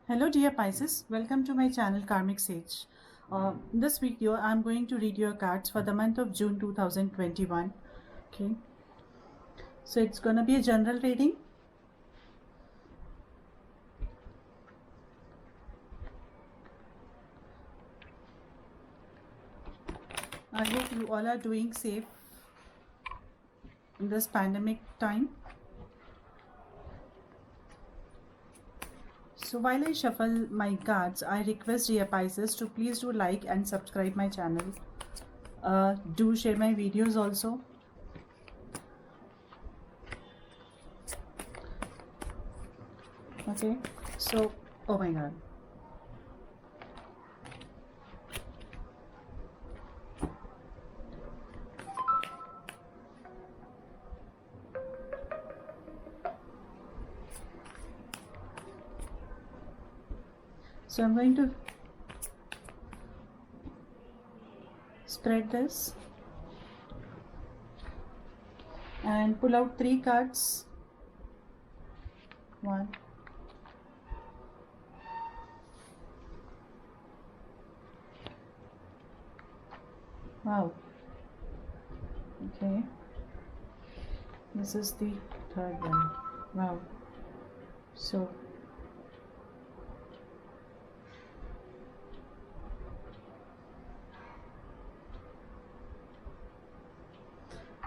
Hello dear Pisces, welcome to my channel Karmic Sage. In this video I'm going to read your cards for the month of June 2021. Okay, so it's gonna be a general reading. I hope you all are doing safe in this pandemic time. So while I shuffle my cards, I request dear Pisces to please do like and subscribe my channel. Do share my videos also. Okay, so oh my god. So I'm going to spread this and pull out 3 cards. 1, wow, okay, this is the 3rd one. Wow, so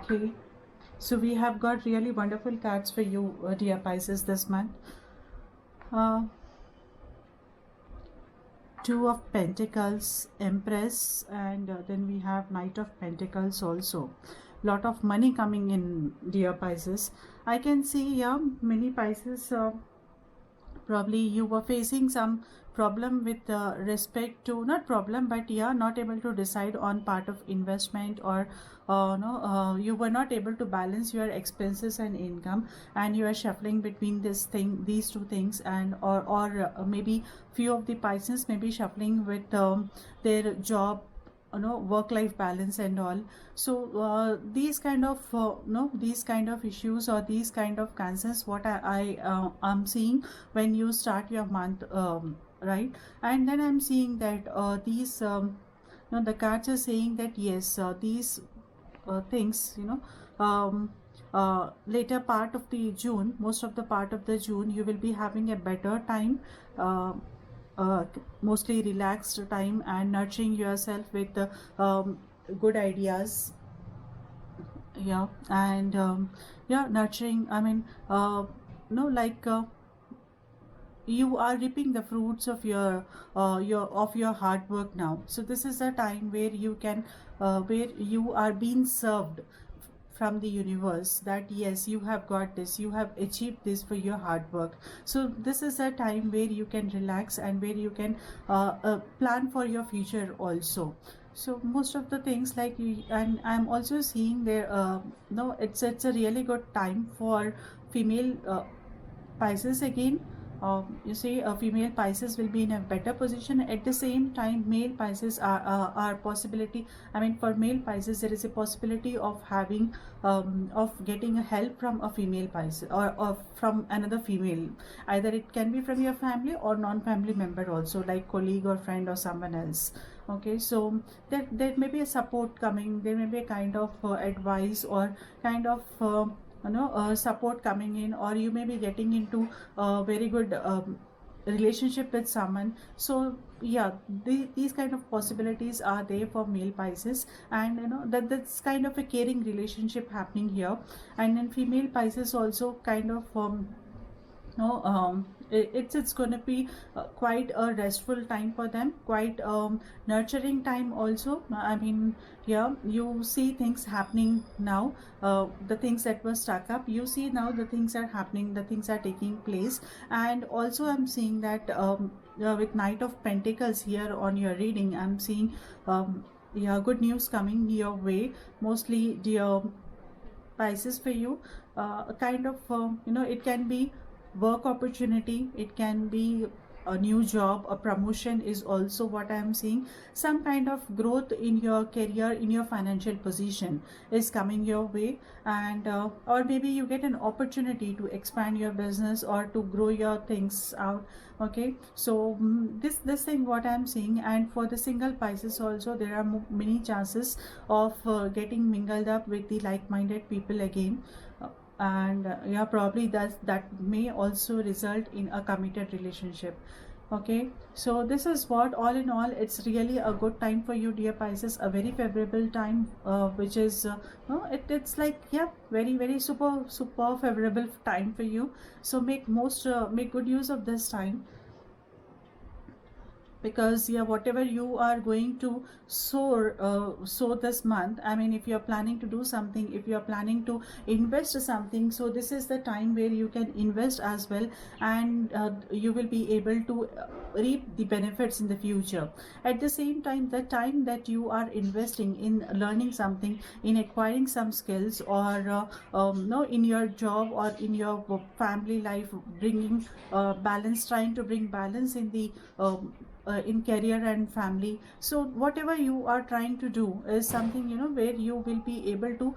okay, so we have got really wonderful cards for you, dear Pisces, this month. 2 of Pentacles, Empress, and then we have Knight of Pentacles also. Lot of money coming in, dear Pisces. I can see, yeah, many Pisces, probably you were facing some problem with respect to, not problem, but yeah, not able to decide on part of investment, or no, you were not able to balance your expenses and income, and you are shuffling between these two things, and or maybe few of the Pisces may be shuffling with their job, work life balance and all. So these kind of these kind of issues, or these kind of concerns, what I am seeing when you start your month, right? And then I'm seeing that these the cards are saying that yes, these things, later part of the June, most of the part of the June, you will be having a better time, mostly relaxed time, and nurturing yourself with good ideas. Yeah, and yeah, nurturing, I mean, no, like you are reaping the fruits of your hard work now. So this is a time where you can where you are being served from the universe, that yes, you have got this, you have achieved this for your hard work. So this is a time where you can relax, and where you can plan for your future also. So most of the things, like and I'm also seeing there, no, it's a really good time for female Pisces again. You see, female Pisces will be in a better position. At the same time, male Pisces are possibility. I mean, for male Pisces, there is a possibility of having of getting a help from a female Pisces, or from another female. Either it can be from your family or non-family member also, like colleague or friend or someone else. Okay, so there may be a support coming. There may be a kind of advice, or kind of support coming in, or you may be getting into a very good relationship with someone. So yeah, these kind of possibilities are there for male Pisces, and that's kind of a caring relationship happening here. And then female Pisces also kind of no it's going to be quite a restful time for them, quite nurturing time also. I mean, yeah, you see things happening now, the things that were stuck up, you see now the things are happening, the things are taking place. And also I'm seeing that with Knight of Pentacles here on your reading, I'm seeing yeah, good news coming your way, mostly dear Pisces, for you. A kind of it can be work opportunity, it can be a new job, a promotion is also what I am seeing. Some kind of growth in your career, in your financial position is coming your way. And or maybe you get an opportunity to expand your business or to grow your things out. Okay, so this thing what I'm seeing. And for the single Pisces also, there are many chances of getting mingled up with the like-minded people again. And yeah, probably that may also result in a committed relationship. Okay, so this is what, all in all, it's really a good time for you, dear Pisces, a very favorable time, which is no, it's like, yeah, very very super favorable time for you. So make good use of this time, because yeah, whatever you are going to sow this month, I mean, if you're planning to do something, if you're planning to invest something, so this is the time where you can invest as well. And you will be able to reap the benefits in the future. At the same time, the time that you are investing in learning something, in acquiring some skills, or no, in your job or in your family life, bringing balance, trying to bring balance in career and family. So whatever you are trying to do is something, where you will be able to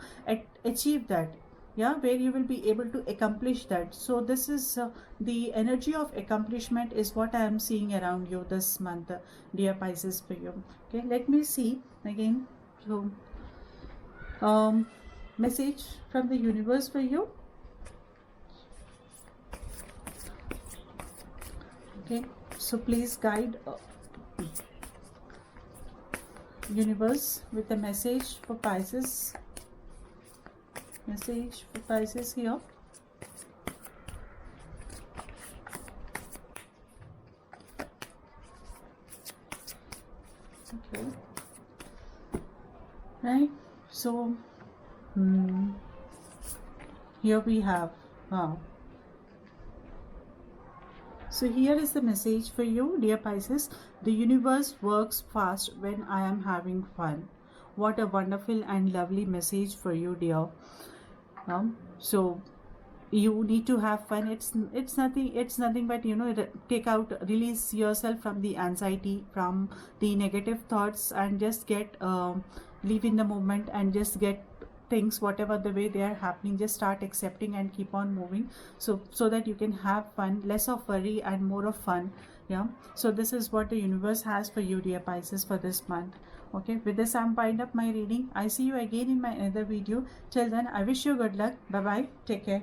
achieve that. Yeah, where you will be able to accomplish that. So this is the energy of accomplishment is what I am seeing around you this month, dear Pisces, for you. Okay, let me see again. So message from the universe for you. Okay, so please guide universe with a message for Pisces. Message for Pisces here. Okay, right, so here we have, wow. So here is the message for you, dear Pisces. The universe works fast when I am having fun. What a wonderful and lovely message for you, dear. So you need to have fun. It's nothing but, release yourself from the anxiety, from the negative thoughts, and just get live in the moment, and just get things whatever the way they are happening, just start accepting and keep on moving, so that you can have fun, less of worry and more of fun. Yeah, so this is what the universe has for you, dear Pisces, for this month. Okay, with this I'm wind up my reading. I see you again in my another video. Till then, I wish you good luck. Bye bye, take care.